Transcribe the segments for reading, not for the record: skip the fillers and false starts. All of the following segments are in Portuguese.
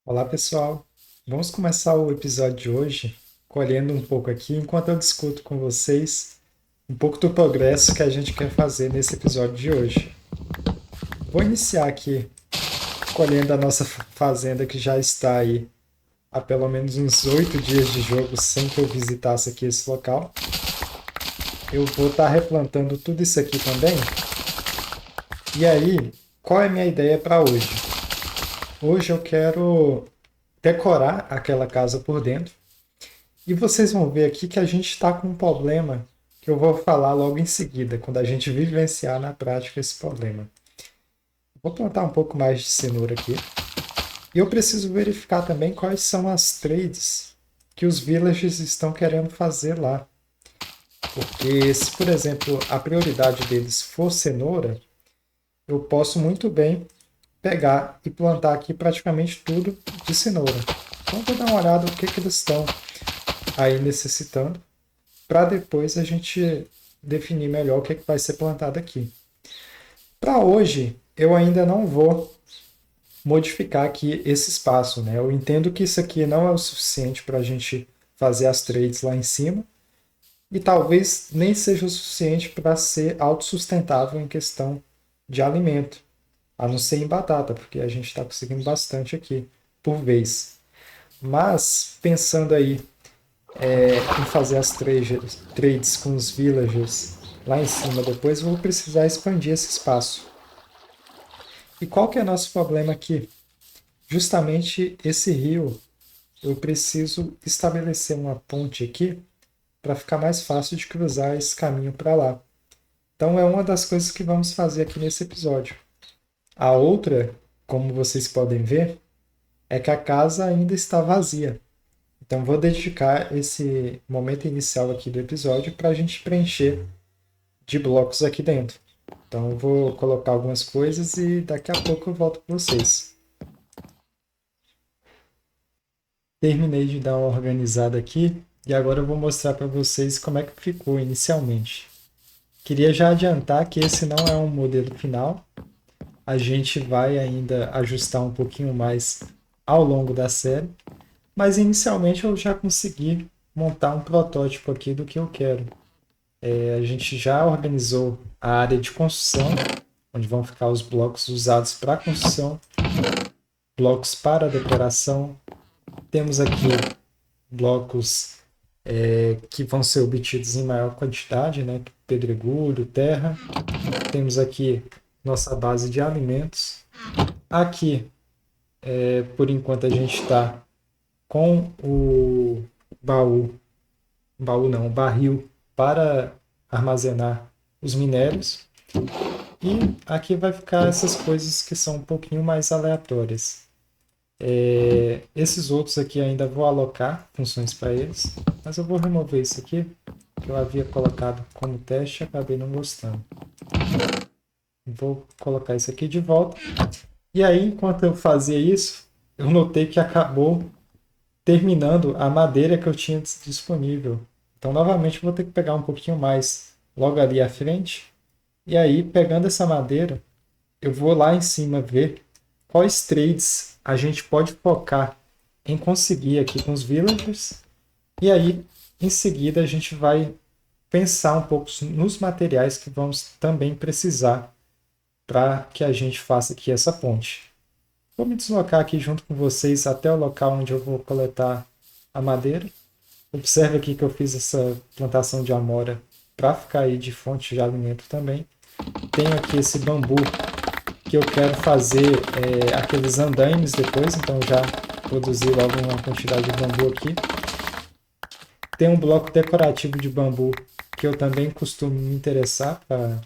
Olá, pessoal. Vamos começar o episódio de hoje colhendo um pouco aqui, enquanto eu discuto com vocês um pouco do progresso que a gente quer fazer nesse episódio de hoje. Vou iniciar aqui colhendo a nossa fazenda que já está aí há pelo menos uns 8 dias de jogo sem que eu visitasse aqui esse local. Eu vou estar replantando tudo isso aqui também. E aí, qual é a minha ideia para hoje? Hoje eu quero decorar aquela casa por dentro. E vocês vão ver aqui que a gente está com um problema que eu vou falar logo em seguida, quando a gente vivenciar na prática esse problema. Vou plantar um pouco mais de cenoura aqui. E eu preciso verificar também quais são as trades que os villagers estão querendo fazer lá. Porque se, por exemplo, a prioridade deles for cenoura, eu posso muito bem pegar e plantar aqui praticamente tudo de cenoura. Então vou dar uma olhada no que eles estão aí necessitando, para depois a gente definir melhor o que vai ser plantado aqui. Para hoje, eu ainda não vou modificar aqui esse espaço, né? Eu entendo que isso aqui não é o suficiente para a gente fazer as trades lá em cima, e talvez nem seja o suficiente para ser autossustentável em questão de alimento, a não ser em batata, porque a gente está conseguindo bastante aqui por vez. Mas, pensando aí em fazer as trades com os villagers lá em cima depois, eu vou precisar expandir esse espaço. E qual que é o nosso problema aqui? Justamente esse rio, eu preciso estabelecer uma ponte aqui para ficar mais fácil de cruzar esse caminho para lá. Então é uma das coisas que vamos fazer aqui nesse episódio. A outra, como vocês podem ver, é que a casa ainda está vazia. Então vou dedicar esse momento inicial aqui do episódio para a gente preencher de blocos aqui dentro. Então eu vou colocar algumas coisas e daqui a pouco eu volto com vocês. Terminei de dar uma organizada aqui e agora eu vou mostrar para vocês como é que ficou inicialmente. Queria já adiantar que esse não é um modelo final. A gente vai ainda ajustar um pouquinho mais ao longo da série, mas inicialmente eu já consegui montar um protótipo aqui do que eu quero. A gente já organizou a área de construção, onde vão ficar os blocos usados para construção, blocos para decoração. Temos aqui blocos que vão ser obtidos em maior quantidade, né? Pedregulho, terra. Temos aqui nossa base de alimentos. Aqui, por enquanto, a gente está com o baú não, o barril para armazenar os minérios. E aqui vai ficar essas coisas que são um pouquinho mais aleatórias. Esses outros aqui ainda vou alocar funções para eles, mas eu vou remover isso aqui, que eu havia colocado como teste e acabei não gostando. Vou colocar isso aqui de volta. E aí, enquanto eu fazia isso, eu notei que acabou terminando a madeira que eu tinha disponível. Então, novamente, vou ter que pegar um pouquinho mais logo ali à frente. E aí, pegando essa madeira, eu vou lá em cima ver quais trades a gente pode focar em conseguir aqui com os villagers. E aí, em seguida, a gente vai pensar um pouco nos materiais que vamos também precisar para que a gente faça aqui essa ponte. Vou me deslocar aqui junto com vocês até o local onde eu vou coletar a madeira. Observe aqui que eu fiz essa plantação de amora para ficar aí de fonte de alimento também. Tenho aqui esse bambu que eu quero fazer aqueles andaimes depois, então já produzi logo uma quantidade de bambu aqui. Tem um bloco decorativo de bambu que eu também costumo me interessar para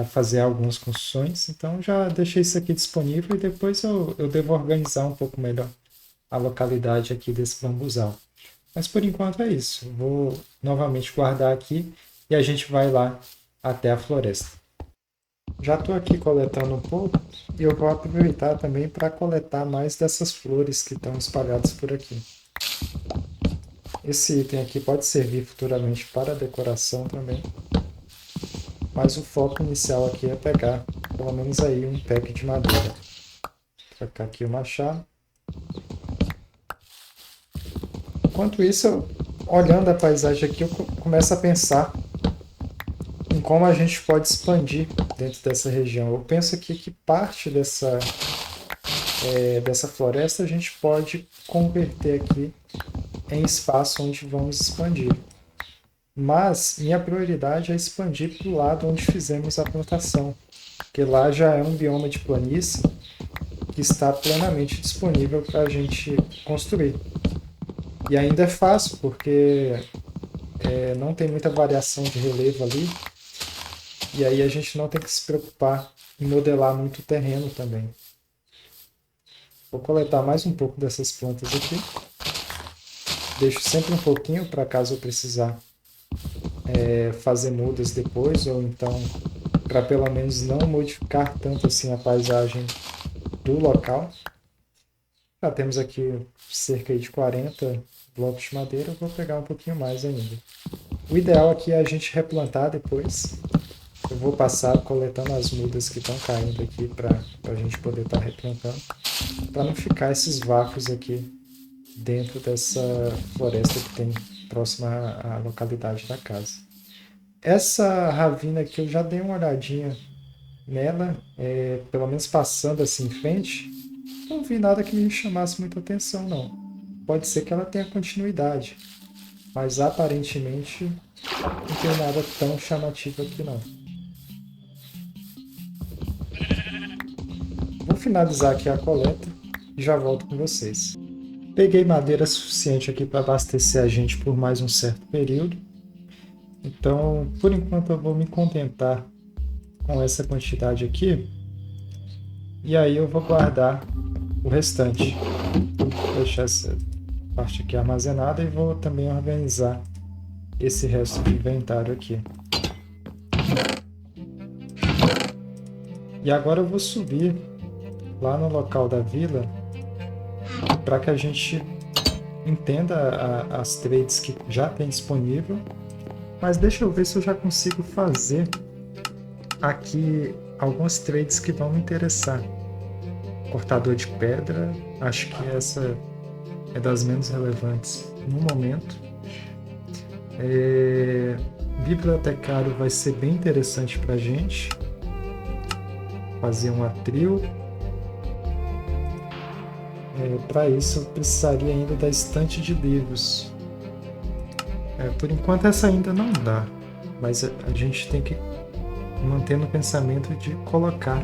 fazer algumas construções, então já deixei isso aqui disponível e depois eu devo organizar um pouco melhor a localidade aqui desse bambuzal. Mas por enquanto é isso. Vou novamente guardar aqui e a gente vai lá até a floresta. Já estou aqui coletando um pouco e eu vou aproveitar também para coletar mais dessas flores que estão espalhadas por aqui. Esse item aqui pode servir futuramente para decoração também, mas o foco inicial aqui é pegar pelo menos aí um pack de madeira. Vou trocar aqui o machado. Enquanto isso, olhando a paisagem aqui, eu começo a pensar em como a gente pode expandir dentro dessa região. Eu penso aqui que parte dessa floresta a gente pode converter aqui em espaço onde vamos expandir. Mas minha prioridade é expandir para o lado onde fizemos a plantação, porque lá já é um bioma de planície que está plenamente disponível para a gente construir. E ainda é fácil, porque não tem muita variação de relevo ali, e aí a gente não tem que se preocupar em modelar muito o terreno também. Vou coletar mais um pouco dessas plantas aqui. Deixo sempre um pouquinho para caso eu precisar fazer mudas depois, ou então para pelo menos não modificar tanto assim a paisagem do local. Já temos aqui cerca de 40 blocos de madeira, eu vou pegar um pouquinho mais ainda. O ideal aqui é a gente replantar depois. Eu vou passar coletando as mudas que estão caindo aqui para a gente poder estar replantando, para não ficar esses vácuos aqui dentro dessa floresta que tem próxima à localidade da casa. Essa ravina aqui eu já dei uma olhadinha nela, pelo menos passando assim em frente, não vi nada que me chamasse muita atenção não. Pode ser que ela tenha continuidade, mas aparentemente não tem nada tão chamativo aqui não. Vou finalizar aqui a coleta e já volto com vocês. Peguei madeira suficiente aqui para abastecer a gente por mais um certo período. Então, por enquanto eu vou me contentar com essa quantidade aqui. E aí eu vou guardar o restante. Vou deixar essa parte aqui armazenada e vou também organizar esse resto de inventário aqui. E agora eu vou subir lá no local da vila para que a gente entenda as trades que já tem disponível. Mas deixa eu ver se eu já consigo fazer aqui algumas trades que vão me interessar. Cortador de pedra, acho que essa é das menos relevantes no momento. Bibliotecário vai ser bem interessante para a gente. Fazer um atril. Para isso eu precisaria ainda da estante de livros. Por enquanto essa ainda não dá, mas a gente tem que manter no pensamento de colocar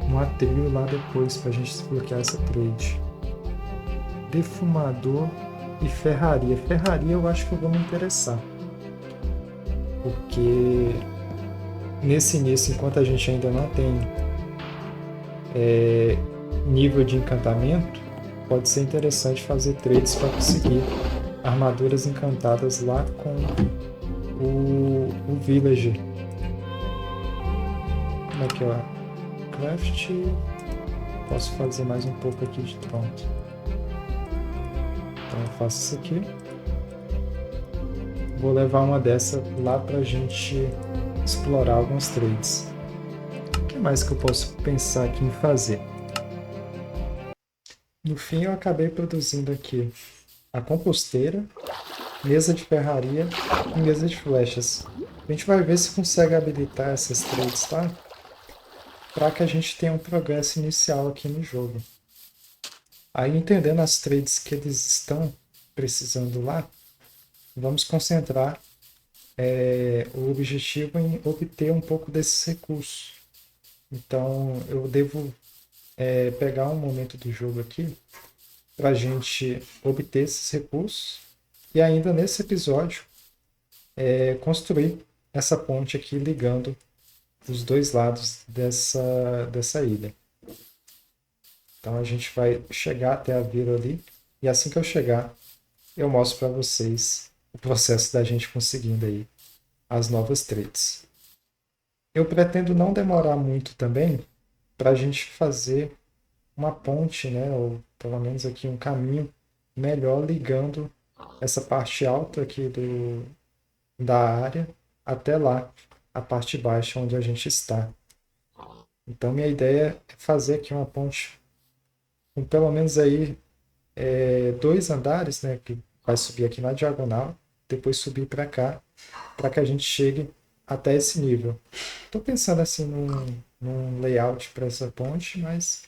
um atril lá depois para a gente desbloquear essa trade. Defumador e ferraria. Ferraria eu acho que eu vou me interessar, porque nesse início, enquanto a gente ainda não tem nível de encantamento, pode ser interessante fazer trades para conseguir armaduras encantadas lá com o villager. Aqui ó, craft, posso fazer mais um pouco aqui de pronto. Então eu faço isso aqui. Vou levar uma dessa lá para a gente explorar alguns trades. O que mais que eu posso pensar aqui em fazer? No fim eu acabei produzindo aqui a composteira, mesa de ferraria e mesa de flechas. A gente vai ver se consegue habilitar essas trades lá para que a gente tenha um progresso inicial aqui no jogo. Aí, entendendo as trades que eles estão precisando lá, vamos concentrar o objetivo em obter um pouco desses recursos. Então, eu devo pegar um momento do jogo aqui para a gente obter esses recursos e ainda nesse episódio construir essa ponte aqui ligando os dois lados dessa ilha. Então a gente vai chegar até a vila ali e assim que eu chegar eu mostro para vocês o processo da gente conseguindo aí as novas trades. Eu pretendo não demorar muito também para a gente fazer uma ponte, né, ou pelo menos aqui um caminho melhor ligando essa parte alta aqui da área até lá, a parte baixa onde a gente está. Então minha ideia é fazer aqui uma ponte com pelo menos aí 2 andares, né, que vai subir aqui na diagonal, depois subir para cá, para que a gente chegue até esse nível. Estou pensando assim num layout para essa ponte, mas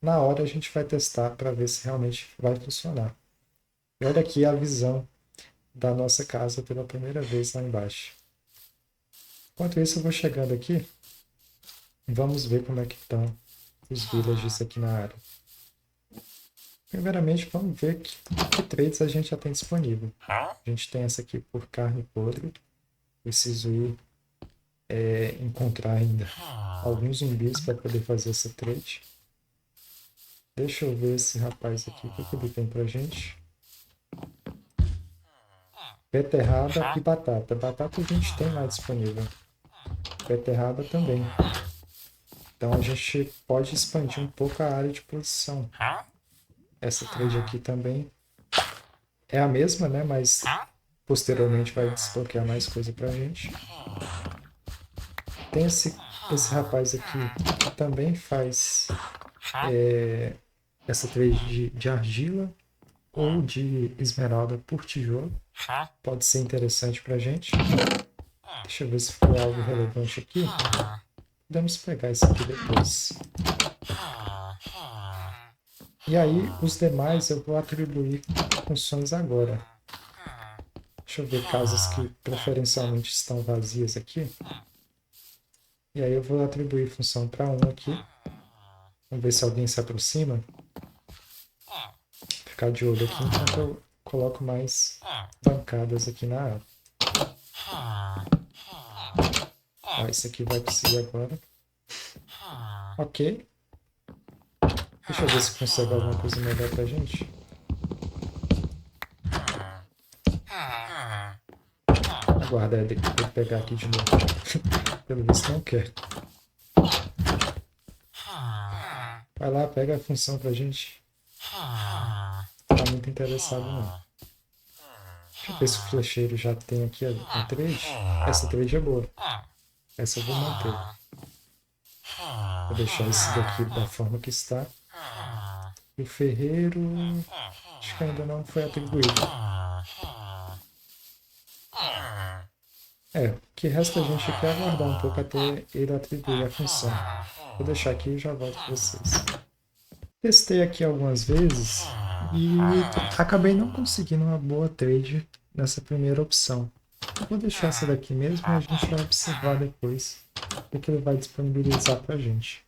na hora a gente vai testar para ver se realmente vai funcionar. E olha aqui a visão da nossa casa pela primeira vez lá embaixo. Enquanto isso, eu vou chegando aqui. Vamos ver como é que estão os villagers aqui na área. Primeiramente, vamos ver que trades a gente já tem disponível. A gente tem essa aqui por carne podre. Preciso ir encontrar ainda alguns zumbis para poder fazer essa trade. Deixa eu ver esse rapaz aqui, o que ele tem pra gente. Beterraba e batata. Batata a gente tem lá disponível. Beterraba também. Então a gente pode expandir um pouco a área de produção. Essa trade aqui também é a mesma, né? Mas posteriormente vai desbloquear mais coisa pra gente. Tem esse rapaz aqui que também faz essa trade de argila ou de esmeralda por tijolo. Pode ser interessante pra gente. Deixa eu ver se foi algo relevante aqui. Podemos pegar isso aqui depois. E aí, os demais eu vou atribuir funções agora. Deixa eu ver casas que preferencialmente estão vazias aqui. E aí eu vou atribuir função para um aqui. Vamos ver se alguém se aproxima. Ficar de olho aqui enquanto eu coloco mais bancadas aqui na área. Ó, esse aqui vai conseguir agora. Ok. Deixa eu ver se consegue alguma coisa melhor pra gente. Aguarda ele pegar aqui de novo. Pelo visto não quer. Vai lá, pega a função pra gente. Não tá muito interessado não. Deixa eu ver se o flecheiro já tem aqui a trade. Essa trade é boa. Essa eu vou manter. Vou deixar esse daqui da forma que está. E o ferreiro... acho que ainda não foi atribuído. O que resta a gente aqui é aguardar um pouco até ele atribuir a função. Vou deixar aqui e já volto com vocês. Testei aqui algumas vezes e acabei não conseguindo uma boa trade nessa primeira opção. Eu vou deixar essa daqui mesmo e a gente vai observar depois o que ele vai disponibilizar para a gente.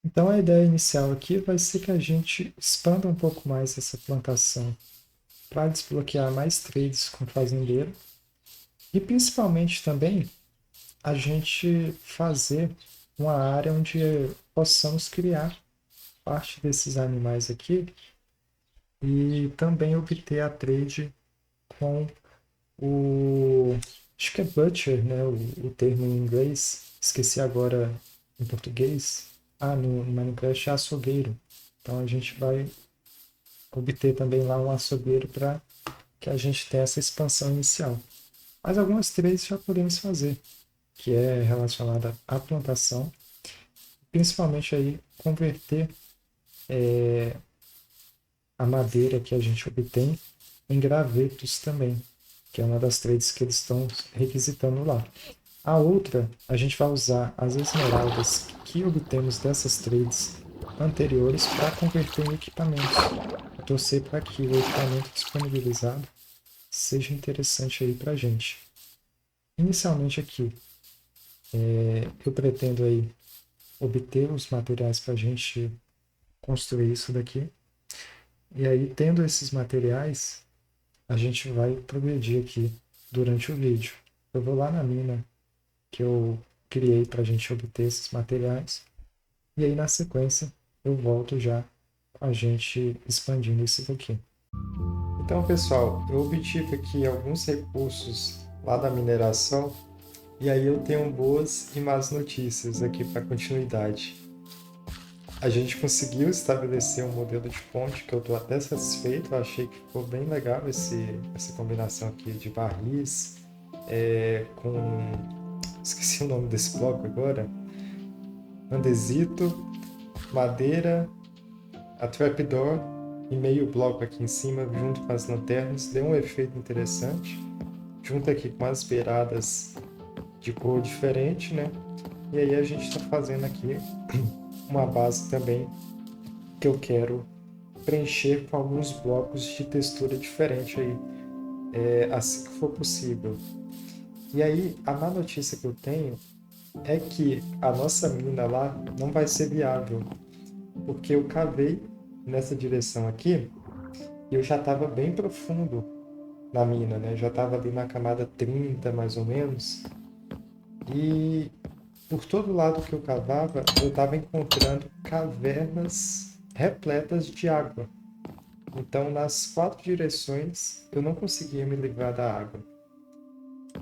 Então a ideia inicial aqui vai ser que a gente expanda um pouco mais essa plantação para desbloquear mais trades com fazendeiro e principalmente também a gente fazer uma área onde possamos criar parte desses animais aqui e também obter a trade com o... acho que é butcher, né? O termo em inglês, esqueci agora em português. No Minecraft é açougueiro. Então a gente vai obter também lá um açougueiro para que a gente tenha essa expansão inicial. Mas algumas trades já podemos fazer, que é relacionada à plantação, principalmente aí converter a madeira que a gente obtém em gravetos também, que é uma das trades que eles estão requisitando lá. A outra, a gente vai usar as esmeraldas que obtemos dessas trades anteriores para converter em equipamentos. Torcer para que o equipamento disponibilizado seja interessante aí para a gente. Inicialmente aqui, eu pretendo aí obter os materiais para a gente construir isso daqui. E aí, tendo esses materiais, a gente vai progredir aqui durante o vídeo. Eu vou lá na mina que eu criei para a gente obter esses materiais. E aí, na sequência, eu volto já com a gente expandindo isso daqui. Então, pessoal, eu obtive aqui alguns recursos lá da mineração. E aí eu tenho boas e más notícias aqui para continuidade. A gente conseguiu estabelecer um modelo de ponte que eu estou até satisfeito. Eu achei que ficou bem legal essa combinação aqui de barris com... esqueci o nome desse bloco agora. Andesito, madeira, a trapdoor e meio bloco aqui em cima, junto com as lanternas, deu um efeito interessante. Junto aqui com as beiradas de cor diferente, né? E aí a gente está fazendo aqui uma base também que eu quero preencher com alguns blocos de textura diferente aí, assim que for possível. E aí, a má notícia que eu tenho é que a nossa mina lá não vai ser viável, porque eu cavei nessa direção aqui e eu já estava bem profundo na mina, né? Já estava ali na camada 30, mais ou menos. E por todo lado que eu cavava, eu estava encontrando cavernas repletas de água. Então, nas 4 direções, eu não conseguia me livrar da água.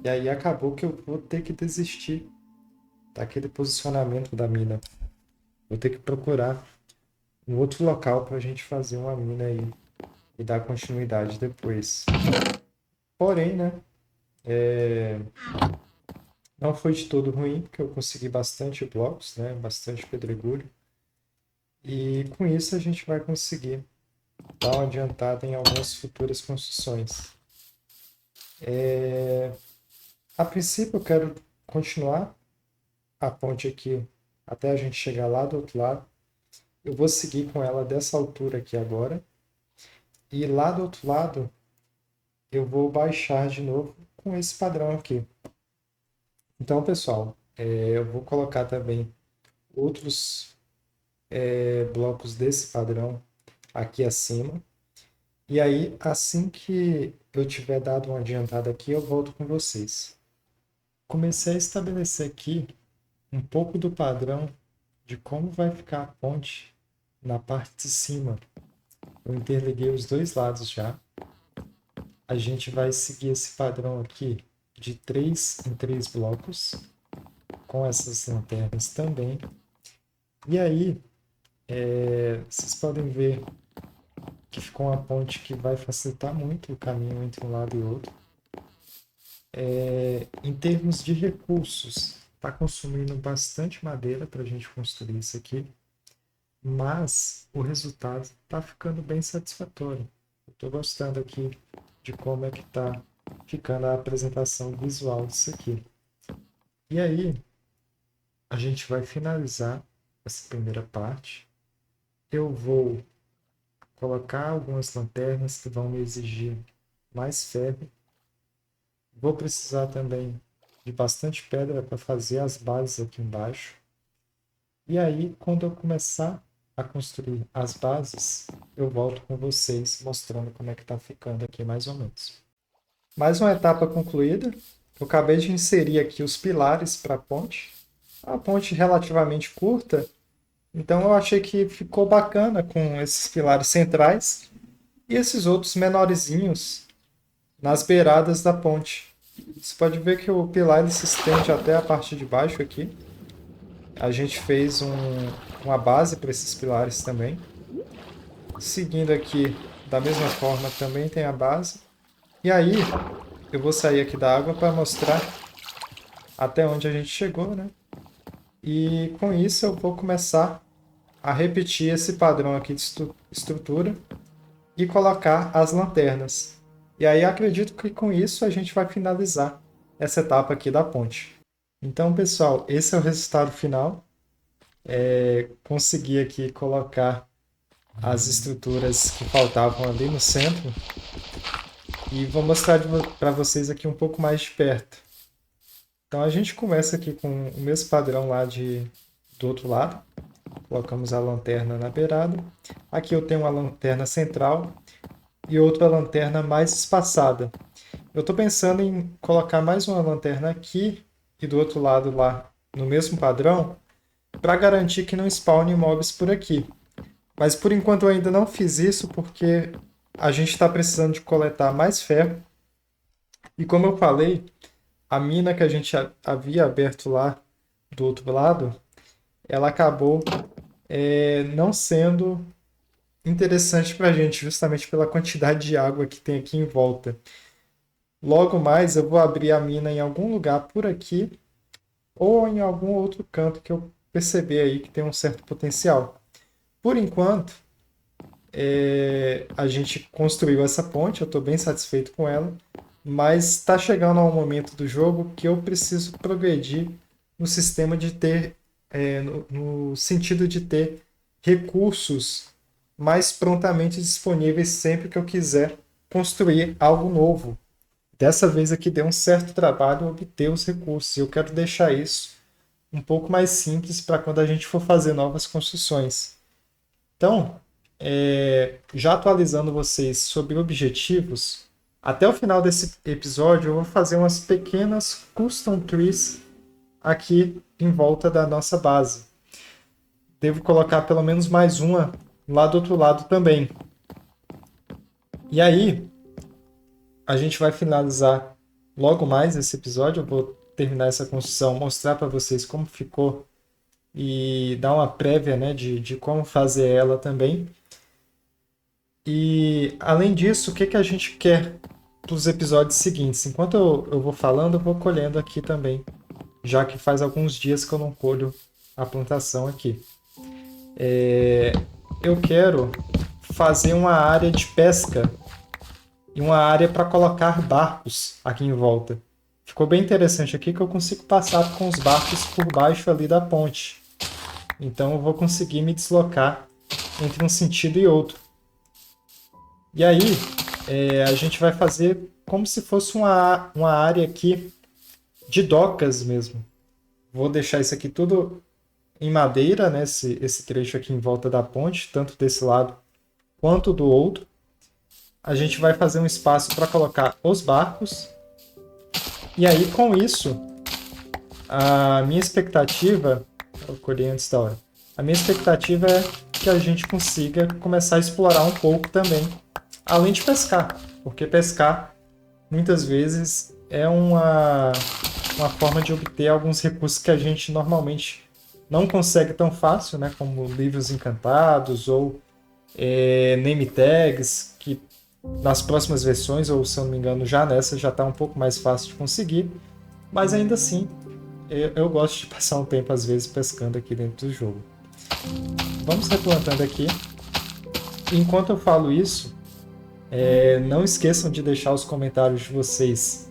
E aí acabou que eu vou ter que desistir daquele posicionamento da mina. Vou ter que procurar um outro local para a gente fazer uma mina aí e dar continuidade depois. Porém, né, não foi de todo ruim, porque eu consegui bastante blocos, né, bastante pedregulho. E com isso a gente vai conseguir dar uma adiantada em algumas futuras construções. A princípio eu quero continuar a ponte aqui até a gente chegar lá do outro lado. Eu vou seguir com ela dessa altura aqui agora. E lá do outro lado eu vou baixar de novo com esse padrão aqui. Então, pessoal, eu vou colocar também outros blocos desse padrão aqui acima. E aí, assim que eu tiver dado uma adiantada aqui, eu volto com vocês. Comecei a estabelecer aqui um pouco do padrão de como vai ficar a ponte na parte de cima. Eu interliguei os dois lados já. A gente vai seguir esse padrão aqui de 3 em 3 blocos, com essas lanternas também. E aí, vocês podem ver que ficou uma ponte que vai facilitar muito o caminho entre um lado e outro. Em termos de recursos, está consumindo bastante madeira para a gente construir isso aqui, mas o resultado está ficando bem satisfatório. Estou gostando aqui de como é que está ficando a apresentação visual disso aqui. E aí, a gente vai finalizar essa primeira parte. Eu vou colocar algumas lanternas que vão me exigir mais ferro. Vou precisar também de bastante pedra para fazer as bases aqui embaixo. E aí, quando eu começar a construir as bases, eu volto com vocês mostrando como é que está ficando aqui mais ou menos. Mais uma etapa concluída. Eu acabei de inserir aqui os pilares para a ponte. A ponte relativamente curta, então eu achei que ficou bacana com esses pilares centrais e esses outros menorzinhos nas beiradas da ponte. Você pode ver que o pilar ele se estende até a parte de baixo aqui. A gente fez uma base para esses pilares também. Seguindo aqui, da mesma forma, também tem a base. E aí, eu vou sair aqui da água para mostrar até onde a gente chegou, né? E com isso eu vou começar a repetir esse padrão aqui de estrutura e colocar as lanternas. E aí acredito que com isso a gente vai finalizar essa etapa aqui da ponte. Então, pessoal, esse é o resultado final. Consegui aqui colocar as estruturas que faltavam ali no centro e vou mostrar para vocês aqui um pouco mais de perto. Então a gente começa aqui com o mesmo padrão lá do outro lado. Colocamos a lanterna na beirada. Aqui eu tenho uma lanterna central e outra lanterna mais espaçada. Eu estou pensando em colocar mais uma lanterna aqui e do outro lado lá no mesmo padrão para garantir que não spawnem mobs por aqui. Mas por enquanto eu ainda não fiz isso porque a gente está precisando de coletar mais ferro. E como eu falei, a mina que a gente havia aberto lá do outro lado, ela acabou não sendo interessante para a gente, justamente pela quantidade de água que tem aqui em volta. Logo mais eu vou abrir a mina em algum lugar por aqui ou em algum outro canto que eu perceber aí que tem um certo potencial. Por enquanto, a gente construiu essa ponte, eu estou bem satisfeito com ela, mas está chegando a um momento do jogo que eu preciso progredir no sistema de ter, no sentido de ter recursos mais prontamente disponíveis sempre que eu quiser construir algo novo. Dessa vez aqui deu um certo trabalho obter os recursos, e eu quero deixar isso um pouco mais simples para quando a gente for fazer novas construções. Então, já atualizando vocês sobre objetivos, até o final desse episódio eu vou fazer umas pequenas custom trees aqui em volta da nossa base. Devo colocar pelo menos mais uma lá do outro lado também. E aí, a gente vai finalizar logo mais esse episódio. Eu vou terminar essa construção, mostrar para vocês como ficou e dar uma prévia, né, de como fazer ela também. E, além disso, o que a gente quer para os episódios seguintes? Enquanto eu vou falando, eu vou colhendo aqui também, já que faz alguns dias que eu não colho a plantação aqui. Eu quero fazer uma área de pesca e uma área para colocar barcos aqui em volta. Ficou bem interessante aqui que eu consigo passar com os barcos por baixo ali da ponte. Então eu vou conseguir me deslocar entre um sentido e outro. E aí a gente vai fazer como se fosse uma área aqui de docas mesmo. Vou deixar isso aqui tudo em madeira, né? Esse trecho aqui em volta da ponte, tanto desse lado quanto do outro. A gente vai fazer um espaço para colocar os barcos. E aí, com isso, a minha expectativa... Eu colhei antes da hora. A minha expectativa é que a gente consiga começar a explorar um pouco também, além de pescar. Porque pescar, muitas vezes, é uma forma de obter alguns recursos que a gente normalmente não consegue tão fácil, né? Como livros encantados ou name tags, que nas próximas versões, ou se eu não me engano já nessa, já está um pouco mais fácil de conseguir, mas ainda assim eu gosto de passar um tempo às vezes pescando aqui dentro do jogo. Vamos replantando aqui. Enquanto eu falo isso, não esqueçam de deixar os comentários de vocês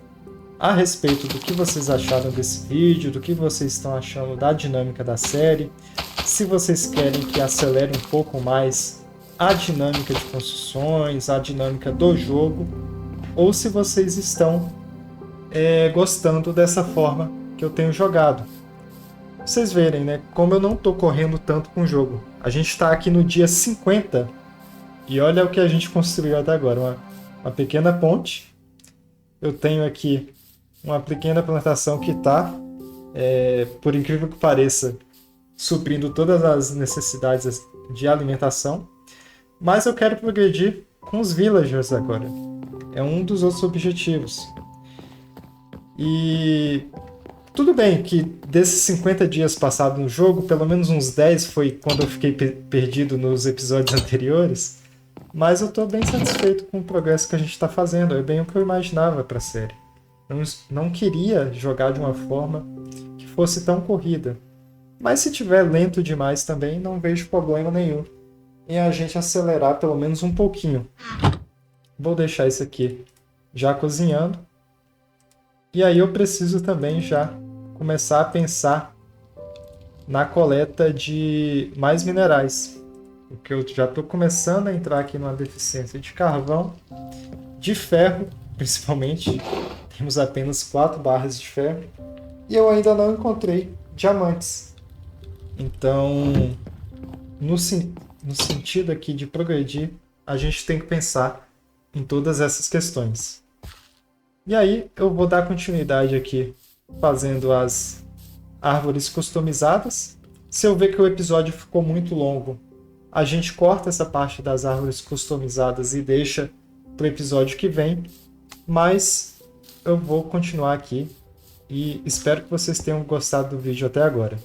a respeito do que vocês acharam desse vídeo, do que vocês estão achando da dinâmica da série, se vocês querem que acelere um pouco mais a dinâmica de construções, a dinâmica do jogo, ou se vocês estão gostando dessa forma que eu tenho jogado. Vocês verem, né, como eu não estou correndo tanto com o jogo. A gente está aqui no dia 50 e olha o que a gente construiu até agora. Uma pequena ponte. Eu tenho aqui uma pequena plantação que está, por incrível que pareça, suprindo todas as necessidades de alimentação. Mas eu quero progredir com os villagers agora. É um dos outros objetivos. E tudo bem que desses 50 dias passados no jogo, pelo menos uns 10 foi quando eu fiquei perdido nos episódios anteriores, mas eu estou bem satisfeito com o progresso que a gente está fazendo. É bem o que eu imaginava para a série. Não queria jogar de uma forma que fosse tão corrida. Mas se tiver lento demais também, não vejo problema nenhum em a gente acelerar pelo menos um pouquinho. Vou deixar isso aqui já cozinhando. E aí eu preciso também já começar a pensar na coleta de mais minerais. Porque eu já estou começando a entrar aqui numa deficiência de carvão, de ferro, principalmente. Temos apenas 4 barras de ferro. E eu ainda não encontrei diamantes. Então, no sentido aqui de progredir, a gente tem que pensar em todas essas questões. E aí eu vou dar continuidade aqui fazendo as árvores customizadas. Se eu ver que o episódio ficou muito longo, a gente corta essa parte das árvores customizadas e deixa para o episódio que vem. Mas eu vou continuar aqui e espero que vocês tenham gostado do vídeo até agora.